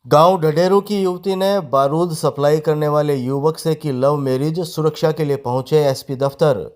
गांव ढढेरू की युवती ने बारूद सप्लाई करने वाले युवक से की लव मैरिज। सुरक्षा के लिए पहुंचे एसपी दफ्तर।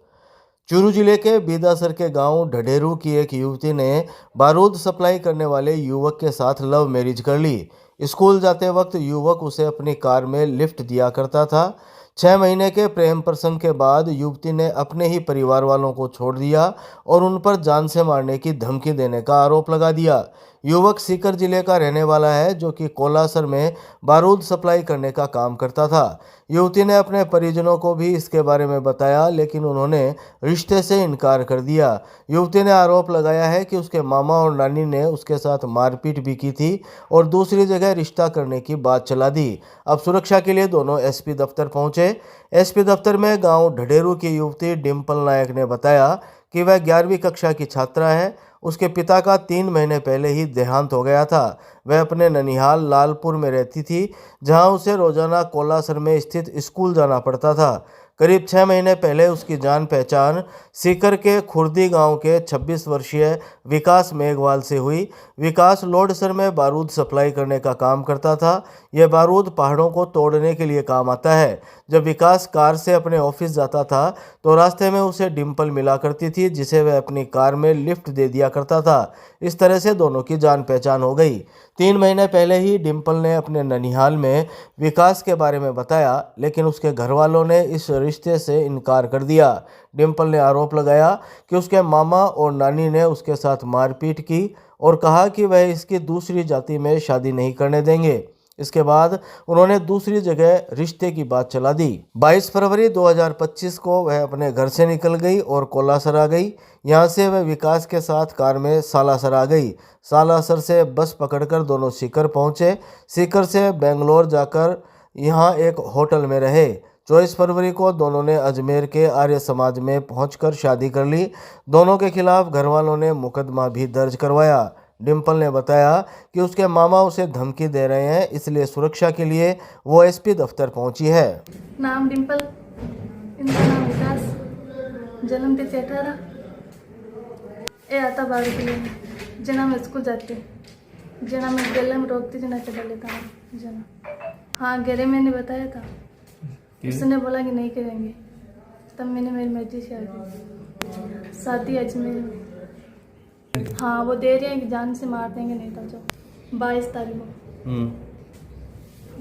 चूरू जिले के बीदासर के गांव ढढेरू की एक युवती ने बारूद सप्लाई करने वाले युवक के साथ लव मैरिज कर ली। स्कूल जाते वक्त युवक उसे अपनी कार में लिफ्ट दिया करता था। 6 महीने के प्रेम प्रसंग के बाद युवती ने अपने ही परिवार वालों को छोड़ दिया और उन पर जान से मारने की धमकी देने का आरोप लगा दिया। युवक सीकर जिले का रहने वाला है, जो कि कोलासर में बारूद सप्लाई करने का काम करता था। युवती ने अपने परिजनों को भी इसके बारे में बताया, लेकिन उन्होंने रिश्ते से इनकार कर दिया। युवती ने आरोप लगाया है कि उसके मामा और नानी ने उसके साथ मारपीट भी की थी और दूसरी जगह रिश्ता करने की बात चला दी। अब सुरक्षा के लिए दोनों एसपी दफ्तर पहुंचे। एसपी दफ्तर में गांव ढढेरू की युवती डिम्पल नायक ने बताया कि वह 11वीं कक्षा की छात्रा है। उसके पिता का 3 महीने पहले ही देहांत हो गया था। वह अपने ननिहाल लालपुर में रहती थी, जहां उसे रोजाना कोलासर में स्थित स्कूल जाना पड़ता था। करीब 6 महीने पहले उसकी जान पहचान सीकर के खुर्दी गांव के 26 वर्षीय विकास मेघवाल से हुई। विकास लोडसर में बारूद सप्लाई करने का काम करता था। यह बारूद पहाड़ों को तोड़ने के लिए काम आता है। जब विकास कार से अपने ऑफिस जाता था तो रास्ते में उसे डिम्पल मिला करती थी, जिसे वह अपनी कार में लिफ्ट दे दिया करता था। इस तरह से दोनों की जान पहचान हो गई। 3 महीने पहले ही डिम्पल ने अपने ननिहाल में विकास के बारे में बताया, लेकिन उसके घर वालों ने इस रिश्ते से इनकार कर दिया। डिम्पल ने आरोप लगाया कि उसके मामा और नानी ने उसके साथ मारपीट की और कहा कि वह इसकी दूसरी जाति में शादी नहीं करने देंगे। इसके बाद उन्होंने दूसरी जगह रिश्ते की बात चला दी। 22 फरवरी 2025 को वह अपने घर से निकल गई और कोलासर आ गई। यहाँ से वह विकास के साथ कार में सालासर आ गई। सालासर से बस पकड़कर दोनों सीकर पहुँचे। सीकर से बेंगलोर जाकर यहाँ एक होटल में रहे। 24 फरवरी को दोनों ने अजमेर के आर्य समाज में पहुंचकर शादी कर ली। दोनों के खिलाफ घर वालों ने मुकदमा भी दर्ज करवाया। डिम्पल ने बताया कि उसके मामा उसे धमकी दे रहे हैं, इसलिए सुरक्षा के लिए वो एसपी दफ्तर पहुंची है। नाम डिम्पल, इनका नाम विकास, जन्म तिथि 18। ये आता 12 किलो। जना में स्कूल जाते, जना में गले में रोकती, जना चला लेता हूँ जना। हाँ, घेरे मैंने बताया था, उसने बोला कि नहीं करेंगे, तब मैंने मेरी मर्जी से आ गई। शादी अजमेर में। हाँ, वो दे रहे हैं कि जान से मार देंगे, नहीं तो जो 22 तारीख को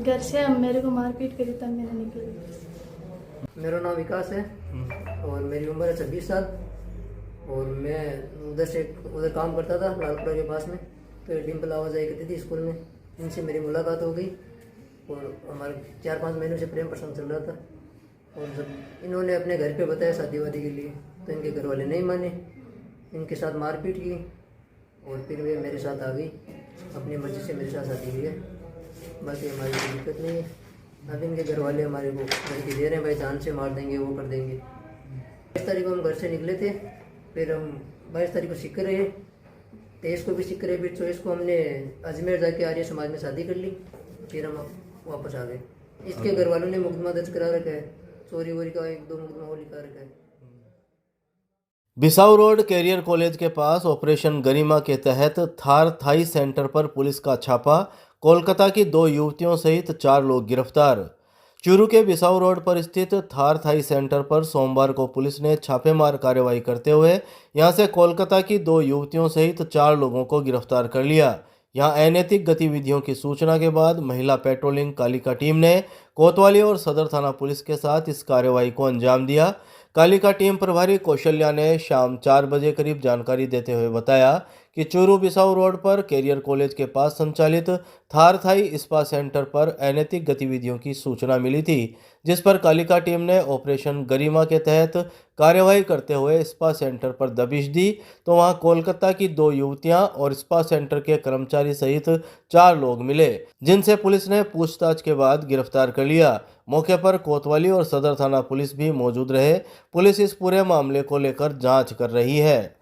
घर से अब मेरे को मारपीट करी, तब मैंने निकली। मेरा नाम विकास है और मेरी उम्र है 26 साल और मैं उधर काम करता था लालपुरा के पास में। तो डिम्पल आवाजाही करती थी स्कूल में, इनसे मेरी मुलाकात हो गई और हमारे 4-5 महीनों से प्रेम प्रसंग चल रहा था। और जब इन्होंने अपने घर पे बताया शादी वादी के लिए, तो इनके घर वाले नहीं माने, इनके साथ मारपीट की और फिर वे मेरे साथ आ गई। अपनी मर्जी से मेरे साथ शादी हुई है, बाकी हमारी कोई दिक्कत नहीं है। अब इनके घर वाले हमारे को धमकी दे रहे हैं, भाई जान से मार देंगे, वो कर देंगे। 22 तारीख को हम घर से निकले थे, फिर हम 22 तारीख को सीकर रहे, 23 को भी सीकर रहे, फिर 24 को हमने अजमेर जाके आर्य समाज में शादी कर ली, फिर हम वापस आ गए। इसके घर वालों ने मुकदमा दर्ज करा रखा है, चोरी वोरी का 1-2 मुकदमा वो लिखा रखा है। बिसाऊ रोड कैरियर कॉलेज के पास ऑपरेशन गरिमा के तहत थार थाई सेंटर पर पुलिस का छापा। कोलकाता की 2 युवतियों सहित 4 लोग गिरफ्तार। चूरू के बिसाऊ रोड पर स्थित थार थाई सेंटर पर सोमवार को पुलिस ने छापेमार कार्रवाई करते हुए यहां से कोलकाता की 2 युवतियों सहित 4 लोगों को गिरफ्तार कर लिया। यहां अनैतिक गतिविधियों की सूचना के बाद महिला पेट्रोलिंग कालिका टीम ने कोतवाली और सदर थाना पुलिस के साथ इस कार्रवाई को अंजाम दिया। कालिका टीम प्रभारी कौशल्या ने शाम 4 बजे करीब जानकारी देते हुए बताया कि चूरू बिसाऊ रोड पर कैरियर कॉलेज के पास संचालित थार थाई स्पा सेंटर पर अनैतिक गतिविधियों की सूचना मिली थी, जिस पर कालिका टीम ने ऑपरेशन गरिमा के तहत कार्रवाई करते हुए स्पा सेंटर पर दबिश दी, तो वहां कोलकाता की 2 युवतियां और स्पा सेंटर के कर्मचारी सहित 4 लोग मिले, जिनसे पुलिस ने पूछताछ के बाद गिरफ्तार कर लिया। मौके पर कोतवाली और सदर थाना पुलिस भी मौजूद रहे। पुलिस इस पूरे मामले को लेकर जांच कर रही है।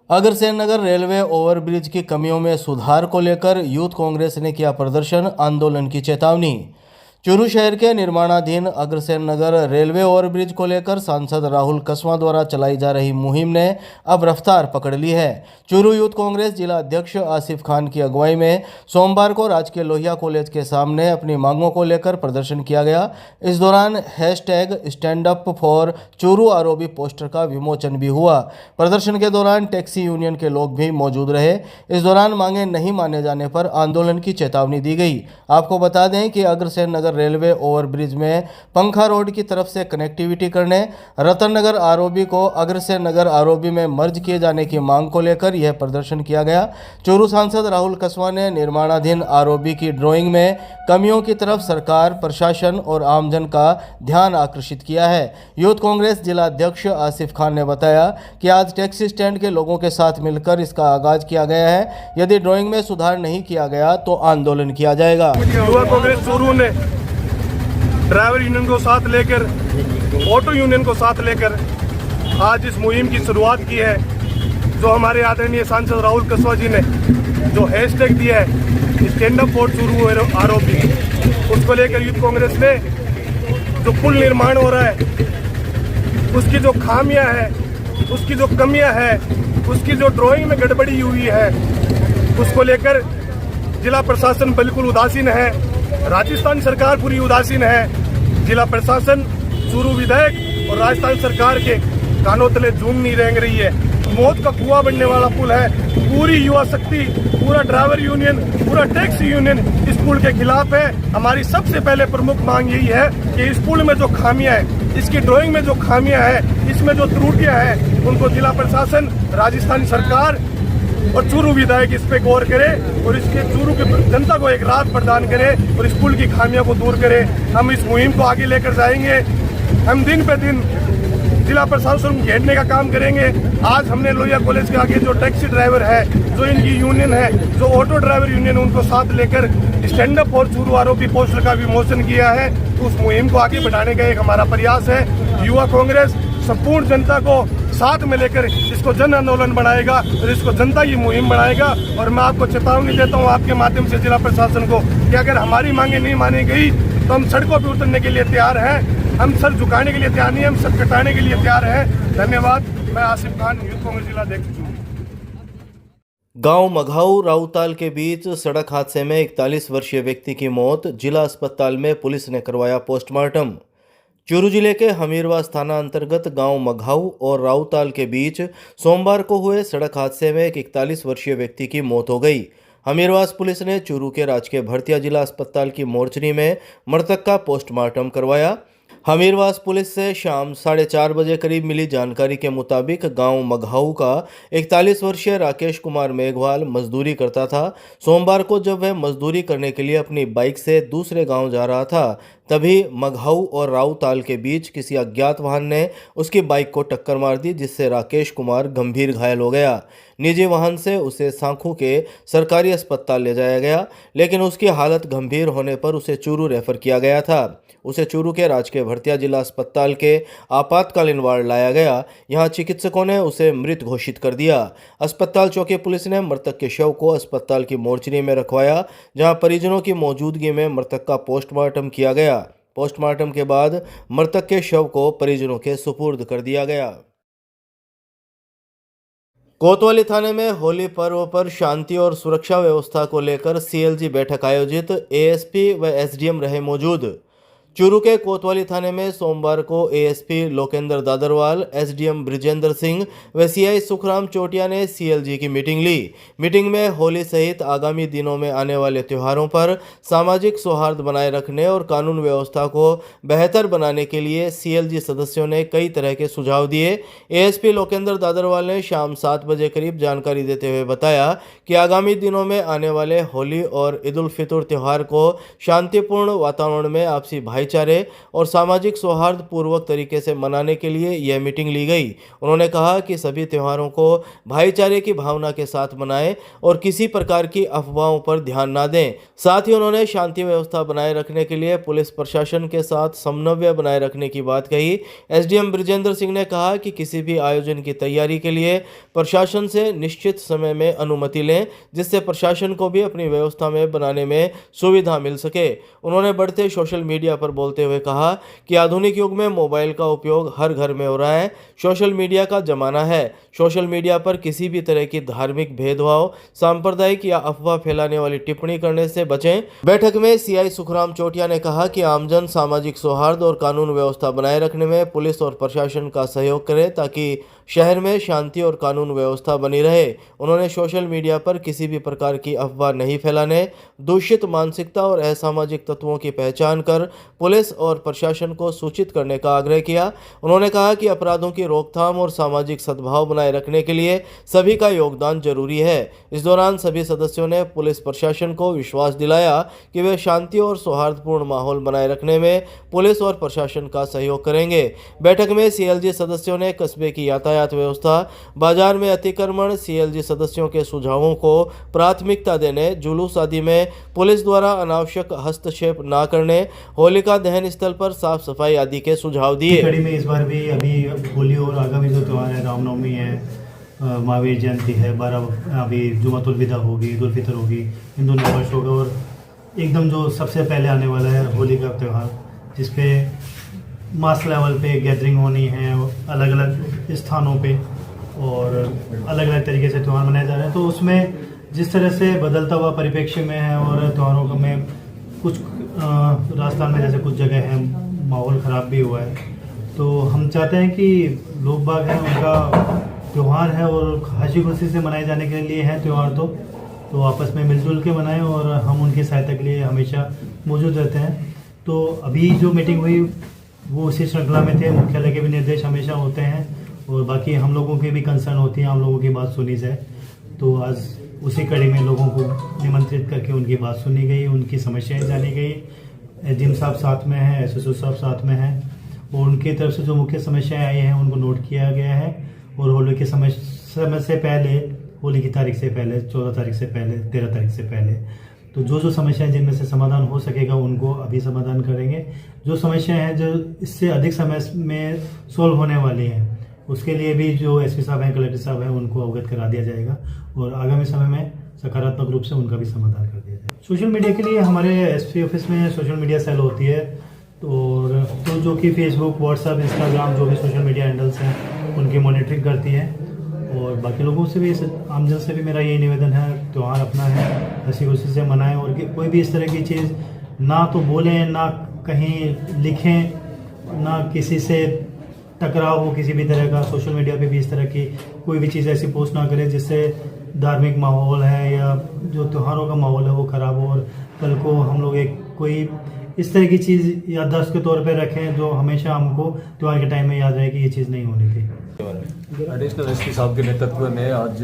अग्रसेन नगर रेलवे ओवरब्रिज की कमियों में सुधार को लेकर यूथ कांग्रेस ने किया प्रदर्शन, आंदोलन की चेतावनी। चूरू शहर के निर्माणाधीन अग्रसेन नगर रेलवे ओवरब्रिज को लेकर सांसद राहुल कसवां द्वारा चलाई जा रही मुहिम ने अब रफ्तार पकड़ ली है। चूरू यूथ कांग्रेस जिला अध्यक्ष आसिफ खान की अगुवाई में सोमवार को राजकीय लोहिया कॉलेज के सामने अपनी मांगों को लेकर प्रदर्शन किया गया। इस दौरान hashtag stand up for Churu ROB poster का विमोचन भी हुआ। प्रदर्शन के दौरान टैक्सी यूनियन के लोग भी मौजूद रहे। इस दौरान मांगे नहीं माने जाने पर आंदोलन की चेतावनी दी गई। आपको बता दें कि अग्रसेन नगर रेलवे ओवरब्रिज में पंखा रोड की तरफ से कनेक्टिविटी करने, रतन नगर आरओबी को अग्रसेन नगर आरओबी में मर्ज किए जाने की मांग को लेकर यह प्रदर्शन किया गया। चूरू सांसद राहुल कसवां ने निर्माणाधीन आरओबी की ड्राइंग में कमियों की तरफ सरकार, प्रशासन और आमजन का ध्यान आकर्षित किया है। यूथ कांग्रेस जिला अध्यक्ष आसिफ खान ने बताया कि आज टैक्सी स्टैंड के लोगों के साथ मिलकर इसका आगाज किया गया है। यदि ड्राइंग में सुधार नहीं किया गया तो आंदोलन किया जाएगा। युवा कांग्रेस चूरू ने ड्राइवर यूनियन को साथ लेकर, ऑटो यूनियन को साथ लेकर आज इस मुहिम की शुरुआत की है। जो हमारे आदरणीय सांसद राहुल कसवां जी ने जो हैशटैग दिया है stand up for Churu ROB, उसको लेकर यूथ कांग्रेस ने जो पुल निर्माण हो रहा है उसकी जो खामियां हैं, उसकी जो कमियां हैं, उसकी जो ड्राइंग में गड़बड़ी हुई है उसको लेकर जिला प्रशासन बिल्कुल उदासीन है, राजस्थान सरकार पूरी उदासीन है। जिला प्रशासन, चूरू विधायक और राजस्थान सरकार के कानों तले जूम नहीं रेंग रही है। मौत का कुआं बनने वाला पुल है। पूरी युवा शक्ति, पूरा ड्राइवर यूनियन, पूरा टैक्सी यूनियन इस पुल के खिलाफ है। हमारी सबसे पहले प्रमुख मांग यही है कि इस पुल में जो खामियां हैं, इसकी ड्राइंग में जो खामियां हैं, इसमें जो त्रुटियां हैं, उनको जिला प्रशासन, राजस्थान सरकार और चूरू विधायक इस पे गौर करे और इसके चूरू की जनता को एक राहत प्रदान करे और इस पुल की खामियों को दूर करे। हम इस मुहिम को आगे लेकर जाएंगे। हम दिन पे दिन जिला प्रशासन को घेरने का काम करेंगे। आज हमने लोहिया कॉलेज के आगे जो टैक्सी ड्राइवर है, जो इनकी यूनियन है, जो ऑटो ड्राइवर यूनियन, उनको साथ लेकर stand up for Churu ROB poster का विमोचन किया है। उस मुहिम को आगे बढ़ाने का एक हमारा प्रयास है। युवा कांग्रेस संपूर्ण जनता को साथ में लेकर इसको जन आंदोलन बनाएगा और इसको जनता की मुहिम बनाएगा। और मैं आपको चेतावनी देता हूँ आपके माध्यम से जिला प्रशासन को कि अगर हमारी मांगे नहीं मानी गई तो हम सड़कों पर उतरने के लिए तैयार हैं। हम सर झुकाने के लिए तैयार नहीं, हम सर कटाने के लिए तैयार हैं। धन्यवाद। मैं आसिफ खान, यूथ कांग्रेस जिला अध्यक्ष हूँ। गांव मघाऊ राउताल के बीच सड़क हादसे में 41 वर्षीय व्यक्ति की मौत। जिला अस्पताल में पुलिस ने करवाया पोस्टमार्टम। चूरू जिले के हमीरवास थाना अंतर्गत गांव मघाऊ और राउताल के बीच सोमवार को हुए सड़क हादसे में एक 41 वर्षीय व्यक्ति की मौत हो गई। हमीरवास पुलिस ने चूरू के राजकीय भरतिया जिला अस्पताल की मोर्चरी में मृतक का पोस्टमार्टम करवाया। हमीरवास पुलिस से शाम 4:30 बजे करीब मिली जानकारी के मुताबिक गांव मघाऊ का 41 वर्षीय राकेश कुमार मेघवाल मजदूरी करता था। सोमवार को जब वह मजदूरी करने के लिए अपनी बाइक से दूसरे गांव जा रहा था, तभी मघाऊ और राउताल के बीच किसी अज्ञात वाहन ने उसकी बाइक को टक्कर मार दी, जिससे राकेश कुमार गंभीर घायल हो गया। निजी वाहन से उसे सांखू के सरकारी अस्पताल ले जाया गया, लेकिन उसकी हालत गंभीर होने पर उसे चूरू रेफर किया गया था। उसे चूरू के राजकीय भरतिया जिला अस्पताल के आपातकालीन वार्ड लाया गया। यहां चिकित्सकों ने उसे मृत घोषित कर दिया। अस्पताल चौकी पुलिस ने मृतक के शव को अस्पताल की मोर्चरी में रखवाया, जहां परिजनों की मौजूदगी में मृतक का पोस्टमार्टम किया गया। पोस्टमार्टम के बाद मृतक के शव को परिजनों के सुपुर्द कर दिया गया। कोतवाली थाने में होली पर्व पर शांति और सुरक्षा व्यवस्था को लेकर सीएलजी बैठक आयोजित। एएसपी व एसडीएम रहे मौजूद। चूरू के कोतवाली थाने में सोमवार को एएसपी लोकेंद्र दादरवाल, एसडीएम ब्रिजेंद्र सिंह व सीआई सुखराम चोटिया ने सीएलजी की मीटिंग ली। मीटिंग में होली सहित आगामी दिनों में आने वाले त्योहारों पर सामाजिक सौहार्द बनाए रखने और कानून व्यवस्था को बेहतर बनाने के लिए सीएलजी सदस्यों ने कई तरह के सुझाव दिए। एएसपी लोकेंद्र दादरवाल ने शाम 7 बजे करीब जानकारी देते हुए बताया कि आगामी दिनों में आने वाले होली और ईद उल फितर त्यौहार को शांतिपूर्ण वातावरण में आपसी भाई भाईचारे और सामाजिक सौहार्द पूर्वक तरीके से मनाने के लिए यह मीटिंग ली गई। उन्होंने कहा कि सभी त्योहारों को भाईचारे की भावना के साथ मनाएं और किसी प्रकार की अफवाहों पर ध्यान न दें। साथ ही उन्होंने शांति व्यवस्था बनाए रखने के लिए पुलिस प्रशासन के साथ समन्वय बनाए रखने की बात कही। एसडीएम ब्रजेंद्र सिंह ने कहा कि किसी भी आयोजन की तैयारी के लिए प्रशासन से निश्चित समय में अनुमति लें, जिससे प्रशासन को भी अपनी व्यवस्था में बनाने में सुविधा मिल सके। उन्होंने बढ़ते सोशल मीडिया पर बोलते हुए कहा कि आधुनिक युग में मोबाइल का उपयोग हर घर में हो रहा है। सोशल मीडिया का जमाना है। सोशल मीडिया पर किसी भी तरह की धार्मिक भेदभाव, सांप्रदायिक या अफवाह फैलाने वाली टिप्पणी करने से बचें। बैठक में सीआई सुखराम चोटिया ने कहा कि आमजन सामाजिक सौहार्द और कानून व्यवस्था बनाए रखने में पुलिस और प्रशासन का सहयोग करे ताकि शहर में शांति और कानून व्यवस्था बनी रहे। उन्होंने सोशल मीडिया पर किसी भी प्रकार की अफवाह नहीं फैलाने, दूषित मानसिकता और असामाजिक तत्वों की पहचान कर पुलिस और प्रशासन को सूचित करने का आग्रह किया। उन्होंने कहा कि अपराधों की रोकथाम और सामाजिक सद्भाव बनाए रखने के लिए सभी का योगदान जरूरी है। इस दौरान सभी सदस्यों ने पुलिस प्रशासन को विश्वास दिलाया कि वे शांति और सौहार्दपूर्ण माहौल बनाए रखने में पुलिस और प्रशासन का सहयोग करेंगे। बैठक में सीएलजी सदस्यों ने कस्बे की यातायात व्यवस्था, बाजार में अतिक्रमण, सीएलजी सदस्यों के सुझावों को प्राथमिकता देने, जुलूस आदि में पुलिस द्वारा अनावश्यक हस्तक्षेप न करने, होलिका दहन स्थल पर साफ सफाई आदि के सुझाव दिए। कड़ी में इस बार भी अभी होली और आगामी जो त्यौहार है, रामनवमी है, महावीर जयंती है, 12 अभी जुमातुल विदा होगी, ईद उल फितर होगी, हिंदू नव वर्ष होगा और एकदम जो सबसे पहले आने वाला है होली का त्यौहार, जिसपे मास लेवल पे गैदरिंग होनी है अलग अलग स्थानों पे और अलग अलग तरीके से त्यौहार मनाए जा रहे हैं। तो उसमें जिस तरह से बदलता हुआ परिप्रेक्ष्य में है और त्योहारों का में कुछ राजस्थान में जैसे कुछ जगह है माहौल ख़राब भी हुआ है, तो हम चाहते हैं कि लोग बाग हैं उनका त्यौहार है और हंसी खुशी से मनाए जाने के लिए है त्यौहार, तो आपस में मिलजुल के मनाएं और हम उनकी सहायता के लिए हमेशा मौजूद रहते हैं। तो अभी जो मीटिंग हुई वो उसी श्रृंखला में थे। मुख्यालय के भी निर्देश हमेशा होते हैं और बाकी हम लोगों की भी कंसर्न होती है, हम लोगों की बात सुनी जाए। तो आज उसी कड़ी में लोगों को निमंत्रित करके उनकी बात सुनी गई, उनकी समस्याएं जानी गई। एसडीएम साहब साथ में हैं, एसएसओ साहब साथ में हैं और उनकी तरफ से जो मुख्य समस्याएं आई हैं उनको नोट किया गया है और होली के समय से पहले, होली की तारीख से पहले, 14 तारीख से पहले, 13 तारीख से पहले, तो जो समस्याएं जिनमें से समाधान हो सकेगा उनको अभी समाधान करेंगे। जो समस्याएं हैं जो इससे अधिक समय में सोल्व होने वाली हैं उसके लिए भी जो एसपी साहब हैं, कलेक्टर साहब हैं, उनको अवगत करा दिया जाएगा और आगामी समय में सकारात्मक रूप से उनका भी समाधान कर दिया जाएगा। सोशल मीडिया के लिए हमारे एसपी ऑफिस में सोशल मीडिया सेल होती है तो जो कि फेसबुक, व्हाट्सएप, इंस्टाग्राम जो भी सोशल मीडिया हैंडल्स हैं उनकी मॉनिटरिंग करती है और बाकी लोगों से भी, आमजन से भी मेरा यही निवेदन है, त्यौहार अपना है, हंसी खुशी से मनाएं और कोई भी इस तरह की चीज़ ना तो बोलें, ना कहीं लिखें, ना किसी से टकराव हो किसी भी तरह का। सोशल मीडिया पे भी इस तरह की कोई भी चीज़ ऐसी पोस्ट ना करें जिससे धार्मिक माहौल है या जो त्योहारों का माहौल है वो ख़राब हो और कल को हम लोग एक कोई इस तरह की चीज़ याददाश्त के तौर पे रखें जो हमेशा हमको त्यौहार के टाइम में याद रहे कि ये चीज़ नहीं होनी थी। एडिशनल एसपी साहब के नेतृत्व में आज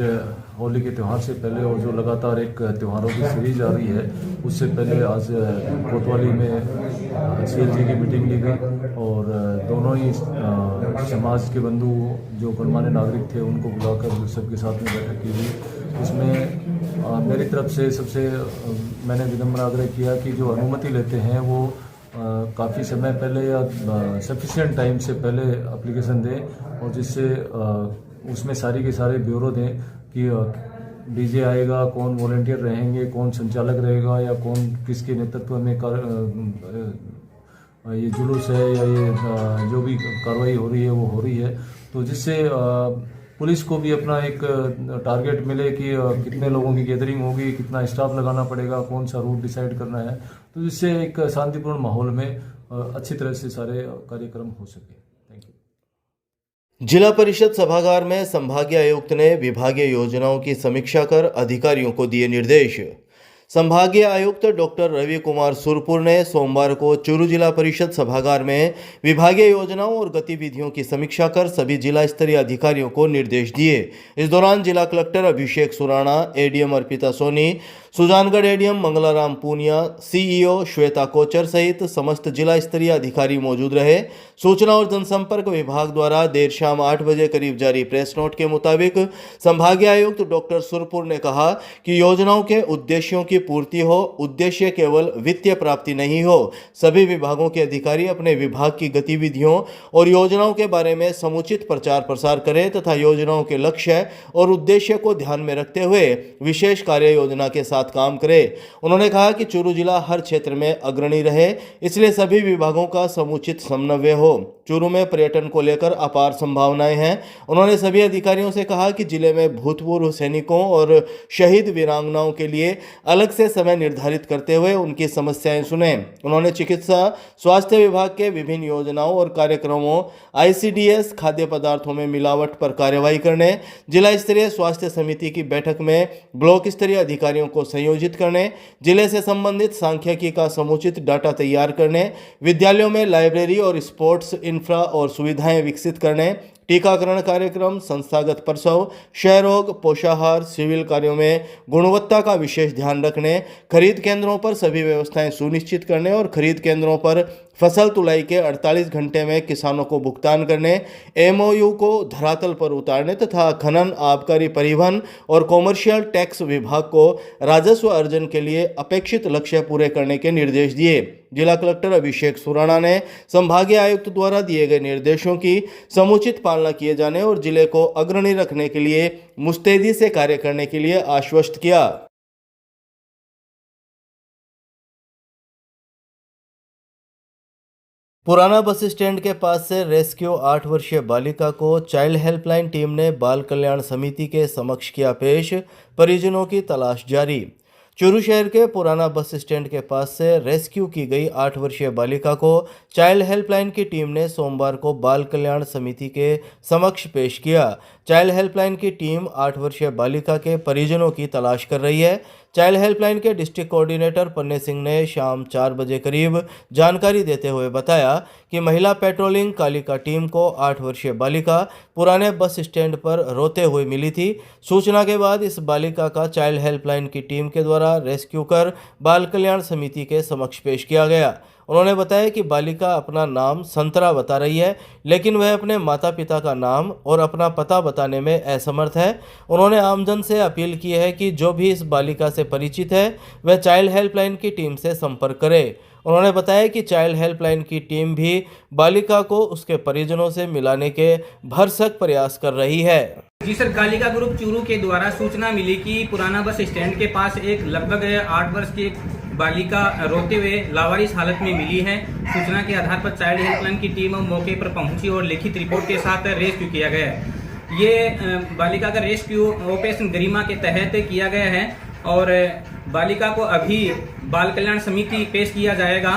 होली के त्यौहार से पहले और जो लगातार एक त्योहारों की सीरीज आ रही है उससे पहले आज कोतवाली में सीएलजी की मीटिंग ली गई और दोनों ही समाज के बंधु जो गणमान्य नागरिक थे उनको बुलाकर सबके साथ में बैठक की गई। उसमें मेरी तरफ से सबसे मैंने विनम्र आग्रह किया कि जो अनुमति लेते हैं वो काफ़ी समय पहले या सफिशिएंट टाइम से पहले एप्लीकेशन दें और जिससे उसमें सारी के सारे ब्यूरो दें कि डीजे आएगा, कौन वॉलंटियर रहेंगे, कौन संचालक रहेगा या कौन किसके नेतृत्व में ये जुलूस है या ये जो भी कार्रवाई हो रही है वो हो रही है। तो जिससे पुलिस को भी अपना एक टारगेट मिले कि कितने लोगों की गैदरिंग होगी, कितना स्टाफ लगाना पड़ेगा, कौन सा रूट डिसाइड करना है, तो जिससे एक शांतिपूर्ण माहौल में अच्छी तरह से सारे कार्यक्रम हो सके। Thank you. जिला परिषद सभागार में संभागीय आयुक्त ने विभागीय योजनाओं की समीक्षा कर अधिकारियों को दिए निर्देश। संभागीय आयुक्त डॉक्टर रवि कुमार सुरपुर ने सोमवार को चूरू जिला परिषद सभागार में विभागीय योजनाओं और गतिविधियों की समीक्षा कर सभी जिला स्तरीय अधिकारियों को निर्देश दिए। इस दौरान जिला collector Abhishek Surana, ADM Arpita Soni, Sujangarh ADM Mangalaram Poonia, CEO Shweta Kochar सहित समस्त जिला स्तरीय अधिकारी मौजूद रहे। सूचना और जनसंपर्क विभाग द्वारा देर शाम 8 बजे करीब जारी प्रेस नोट के मुताबिक संभागीय आयुक्त डॉक्टर सुरपुर ने कहा कि योजनाओं के उद्देश्यों की पूर्ति हो, उद्देश्य केवल वित्तीय प्राप्ति नहीं हो। सभी विभागों के अधिकारी अपने विभाग की गतिविधियों और योजनाओं के बारे में समुचित प्रचार प्रसार करें तथा योजनाओं के लक्ष्य और उद्देश्य को ध्यान में रखते हुए विशेष कार्य योजना के साथ काम करें। उन्होंने कहा कि चूरू जिला हर क्षेत्र में अग्रणी रहे, इसलिए सभी विभागों का समुचित समन्वय हो। चूरू में पर्यटन को लेकर अपार संभावनाएं हैं। उन्होंने सभी अधिकारियों से कहा कि जिले में भूतपूर्व सैनिकों और शहीद वीरांगनाओं के लिए अलग से समय निर्धारित करते हुए उनकी समस्याएं सुने। उन्होंने चिकित्सा स्वास्थ्य विभाग के विभिन्न योजनाओं और कार्यक्रमों, आईसीडीएस, खाद्य पदार्थों में मिलावट पर कार्रवाई करने, जिला स्तरीय स्वास्थ्य समिति की बैठक में ब्लॉक स्तरीय अधिकारियों को संयोजित करने, जिले से संबंधित सांख्यिकी का समुचित डाटा तैयार करने, विद्यालयों में लाइब्रेरी और स्पोर्ट्स इंफ्रा और सुविधाएं विकसित करने, टीकाकरण कार्यक्रम, संस्थागत प्रसव, क्षय रोग, पोषाहार, सिविल कार्यों में गुणवत्ता का विशेष ध्यान रखने, खरीद केंद्रों पर सभी व्यवस्थाएं सुनिश्चित करने और खरीद केंद्रों पर फसल तुलाई के 48 घंटे में किसानों को भुगतान करने, एमओयू को धरातल पर उतारने तथा खनन, आबकारी, परिवहन और कॉमर्शियल टैक्स विभाग को राजस्व अर्जन के लिए अपेक्षित लक्ष्य पूरे करने के निर्देश दिए। जिला कलेक्टर अभिषेक सुराणा ने संभागीय आयुक्त द्वारा दिए गए निर्देशों की समुचित पालना किए जाने और जिले को अग्रणी रखने के लिए मुस्तैदी से कार्य करने के लिए आश्वस्त किया। पुराना बस स्टैंड के पास से रेस्क्यू 8 वर्षीय बालिका को चाइल्ड हेल्पलाइन टीम ने बाल कल्याण समिति के समक्ष किया पेश। परिजनों की तलाश जारी। चूरू शहर के पुराना बस स्टैंड के पास से रेस्क्यू की गई 8 वर्षीय बालिका को चाइल्ड हेल्पलाइन की टीम ने सोमवार को बाल कल्याण समिति के समक्ष पेश किया। चाइल्ड हेल्पलाइन की टीम 8 वर्षीय बालिका के परिजनों की तलाश कर रही है। चाइल्ड हेल्पलाइन के डिस्ट्रिक्ट कोऑर्डिनेटर पन्ने सिंह ने शाम 4 बजे करीब जानकारी देते हुए बताया कि महिला पेट्रोलिंग कालिका टीम को 8 वर्षीय बालिका पुराने बस स्टैंड पर रोते हुए मिली थी। सूचना के बाद इस बालिका का चाइल्ड हेल्पलाइन की टीम के द्वारा रेस्क्यू कर बाल कल्याण समिति के समक्ष पेश किया गया। उन्होंने बताया कि बालिका अपना नाम संतरा बता रही है, लेकिन वह अपने माता पिता का नाम और अपना पता बताने में असमर्थ है। उन्होंने आमजन से अपील की है कि जो भी इस बालिका से परिचित है वह चाइल्ड हेल्पलाइन की टीम से संपर्क करे। उन्होंने बताया कि चाइल्ड हेल्पलाइन की टीम भी बालिका को उसके परिजनों से मिलाने के भरसक प्रयास कर रही है। जी सर, कालिका ग्रुप चूरू के द्वारा सूचना मिली कि पुराना बस स्टैंड के पास एक लगभग 8 वर्ष की बालिका रोते हुए लावारिस हालत में मिली है। सूचना के आधार पर चाइल्ड हेल्पलाइन की टीम मौके पर पहुंची और लिखित रिपोर्ट के साथ रेस्क्यू किया गया है। ये बालिका का रेस्क्यू ऑपरेशन गरिमा के तहत किया गया है और बालिका को अभी बाल कल्याण समिति पेश किया जाएगा।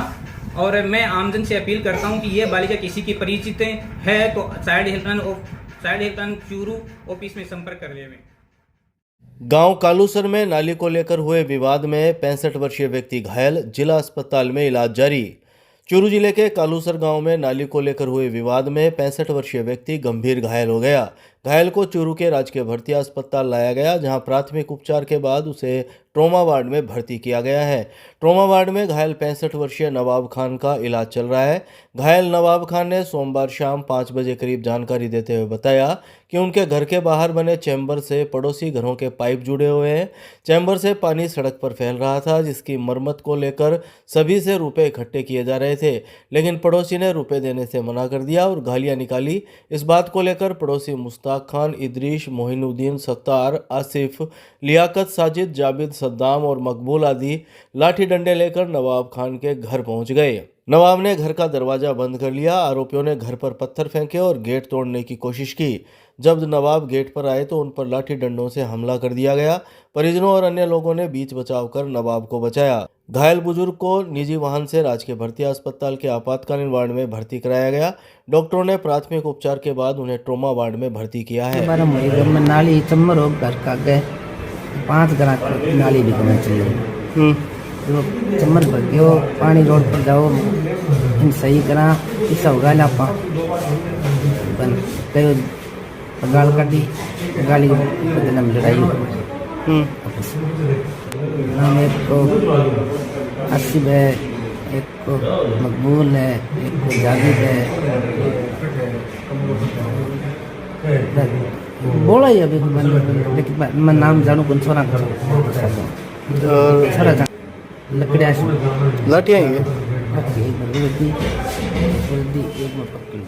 और मैं आमजन से अपील करता हूं कि ये बालिका किसी की परिचित है तो चाइल्ड हेल्पलाइन चूरू ऑफिस में संपर्क कर लें। गांव कालूसर में नाली को लेकर हुए विवाद में 65 वर्षीय व्यक्ति घायल, जिला अस्पताल में इलाज जारी। चूरू जिले के कालूसर गांव में नाली को लेकर हुए विवाद में 65 वर्षीय व्यक्ति गंभीर घायल हो गया। घायल को चूरू के राजकीय भर्ती अस्पताल लाया गया, जहां प्राथमिक उपचार के बाद उसे ट्रॉमा वार्ड में भर्ती किया गया है। ट्रॉमा वार्ड में घायल 65 वर्षीय नवाब खान का इलाज चल रहा है। घायल नवाब खान ने सोमवार शाम 5 बजे करीब जानकारी देते हुए बताया कि उनके घर के बाहर बने चैम्बर से पड़ोसी घरों के पाइप जुड़े हुए हैं। चैम्बर से पानी सड़क पर फैल रहा था, जिसकी मरम्मत को लेकर सभी से रुपए इकट्ठे किए जा रहे थे, लेकिन पड़ोसी ने रुपए देने से मना कर दिया और गालियां निकाली। इस बात को लेकर पड़ोसी मुश्ताक खान, इदरीश, मोहिनुद्दीन, सत्तार, आसिफ, लियाकत, साजिद, जाबिद, सद्दाम और मकबूल आदि लाठी डंडे लेकर नवाब खान के घर पहुंच गए। नवाब ने घर का दरवाजा बंद कर लिया। आरोपियों ने घर पर पत्थर फेंके और गेट तोड़ने की कोशिश की। जब नवाब गेट पर आए तो उन पर लाठी डंडों से हमला कर दिया गया। परिजनों और अन्य लोगों ने बीच बचाव कर नवाब को बचाया। घायल बुजुर्ग को निजी वाहन से राजकीय भर्ती अस्पताल के आपातकालीन वार्ड में भर्ती कराया गया। डॉक्टरों ने प्राथमिक उपचार के बाद उन्हें ट्रॉमा वार्ड में भर्ती किया है। हमारा में नाली चम्मर हो घर का गए 5 ग्राम नाली भी करना चाहिए। जो चम्मच भर गयो पानी रोड पर जाओ इन सही करा इसा होगा ना पा बन कयो गाल काटी गाली बदला में लड़ाई हम एक को आसिफ है, एक को मकबूल है, एक को जावेद है, बोला ही अभी लेकिन मैं नाम जानू कौन सा नाम सारा जान लकड़ियाँ लाठियाँ ही है। एक में पकड़ ली।